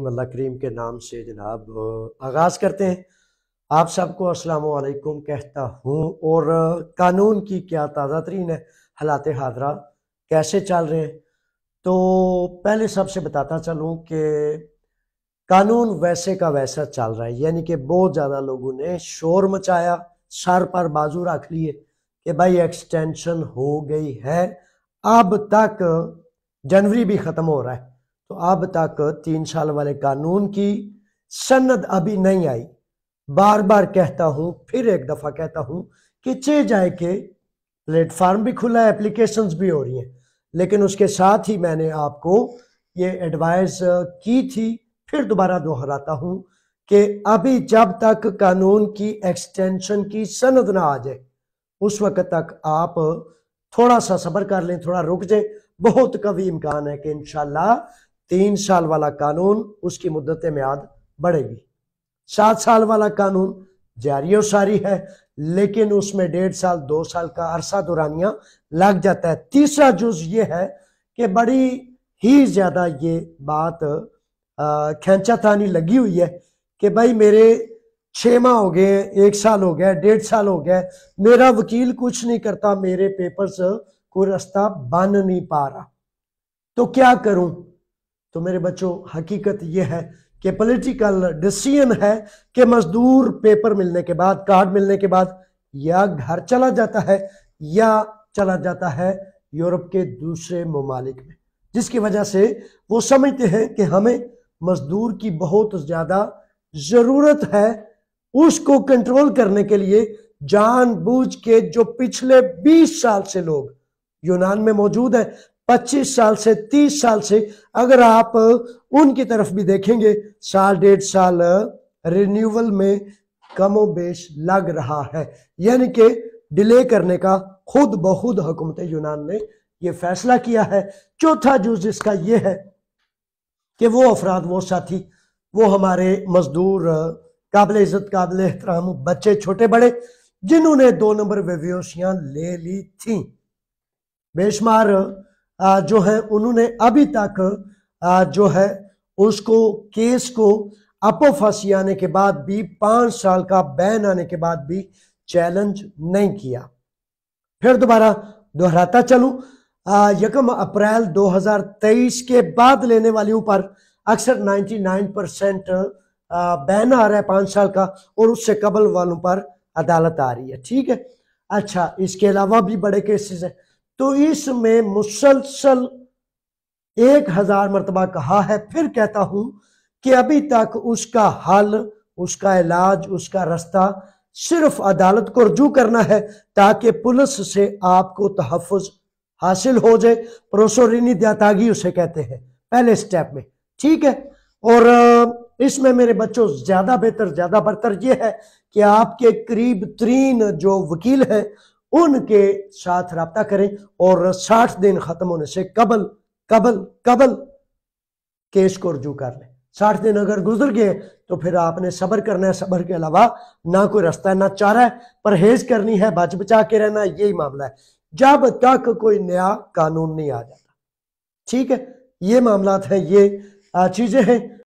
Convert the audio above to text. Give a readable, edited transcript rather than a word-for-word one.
اللہ کریم کے نام سے جناب آغاز کرتے ہیں۔ آپ سب کو السلام علیکم کہتا ہوں، اور قانون کی کیا تازہ ترین ہے حالات حاضرہ کیسے چل رہے ہیں۔ تو پہلے سب سے بتاتا چلوں کہ قانون ویسے کا ویسا چل رہا ہے، یعنی کہ بہت زیادہ لوگوں نے شور مچایا، سر پر بازو رکھ لیے کہ بھائی ایکسٹینشن ہو گئی ہے، اب تک جنوری بھی ختم ہو رہا ہے تو اب تک 3 سال والے قانون کی سند ابھی نہیں آئی۔ بار بار کہتا ہوں، پھر ایک دفعہ کہتا ہوں کہ جائے کہ پلیٹ فارم بھی کھلا ہے، اپلیکیشنز بھی ہو رہی ہیں، لیکن اس کے ساتھ ہی میں نے آپ کو یہ ایڈوائز کی تھی، پھر دوبارہ دہراتا ہوں کہ ابھی جب تک قانون کی ایکسٹینشن کی سند نہ آ جائے اس وقت تک آپ تھوڑا سا صبر کر لیں، تھوڑا رک جائیں۔ بہت قوی امکان ہے کہ انشاءاللہ 3 سال والا قانون اس کی مدت میعاد بڑھے گی۔ 7 سال والا قانون جاری و ساری ہے، لیکن اس میں 1.5 سال 2 سال کا عرصہ دورانیہ لگ جاتا ہے۔ تیسرا جز یہ ہے کہ بڑی ہی زیادہ یہ بات کھینچا تانی لگی ہوئی ہے کہ بھائی میرے 6 ماہ ہو گئے، 1 سال ہو گیا، 1.5 سال ہو گیا، میرا وکیل کچھ نہیں کرتا، میرے پیپرز کوئی رستہ بن نہیں پا رہا، تو کیا کروں؟ تو میرے بچوں، حقیقت یہ ہے کہ پولیٹیکل ڈیسیژن ہے کہ مزدور پیپر ملنے کے بعد، کارڈ ملنے کے بعد یا گھر چلا جاتا ہے یا چلا جاتا ہے یورپ کے دوسرے ممالک میں، جس کی وجہ سے وہ سمجھتے ہیں کہ ہمیں مزدور کی بہت زیادہ ضرورت ہے۔ اس کو کنٹرول کرنے کے لیے جان بوجھ کے جو پچھلے 20 سال سے لوگ یونان میں موجود ہیں، 25 سال سے 30 سال سے، اگر آپ ان کی طرف بھی دیکھیں گے، 1.5 سال رینیول میں کم و بیش لگ رہا ہے، یعنی کہ ڈیلے کرنے کا خود بخود حکومت یونان نے یہ فیصلہ کیا ہے۔ چوتھا جز اس کا یہ ہے کہ وہ افراد، وہ ساتھی، وہ ہمارے مزدور، قابل عزت، قابل احترام بچے چھوٹے بڑے، جنہوں نے 2 نمبر ویویوسیاں لے لی تھیں، بے شمار جو ہیں انہوں نے ابھی تک جو ہے اس کو کیس کو اپوفاسی آنے کے بعد بھی، 5 سال کا بین آنے کے بعد بھی چیلنج نہیں کیا۔ پھر دوبارہ دہراتا چلوں، 1 اپریل 2023 کے بعد لینے والیوں پر اکثر 99% بین آ رہا ہے 5 سال کا، اور اس سے قبل والوں پر عدالت آ رہی ہے، ٹھیک ہے۔ اچھا، اس کے علاوہ بھی بڑے کیسز ہیں، تو اس میں مسلسل 1000 مرتبہ کہا ہے، پھر کہتا ہوں کہ ابھی تک اس کا حل، اس کا علاج، اس کا رستہ صرف عدالت کو رجوع کرنا ہے تاکہ پولیس سے آپ کو تحفظ حاصل ہو جائے۔ پروسورینی دیاتاگی اسے کہتے ہیں پہلے سٹیپ میں، ٹھیک ہے۔ اور اس میں میرے بچوں زیادہ بہتر، زیادہ برتر یہ ہے کہ آپ کے قریب ترین جو وکیل ہیں ان کے ساتھ رابطہ کریں، اور 60 دن ختم ہونے سے قبل کیس کو رجوع کر لیں۔ 60 دن اگر گزر گئے تو پھر آپ نے صبر کرنا ہے، صبر کے علاوہ نہ کوئی رستہ ہے، نہ چارہ ہے، پرہیز کرنی ہے، بچ بچا کے رہنا، یہی معاملہ ہے جب تک کوئی نیا قانون نہیں آ جاتا، ٹھیک ہے۔ یہ معاملات ہیں، یہ چیزیں ہیں۔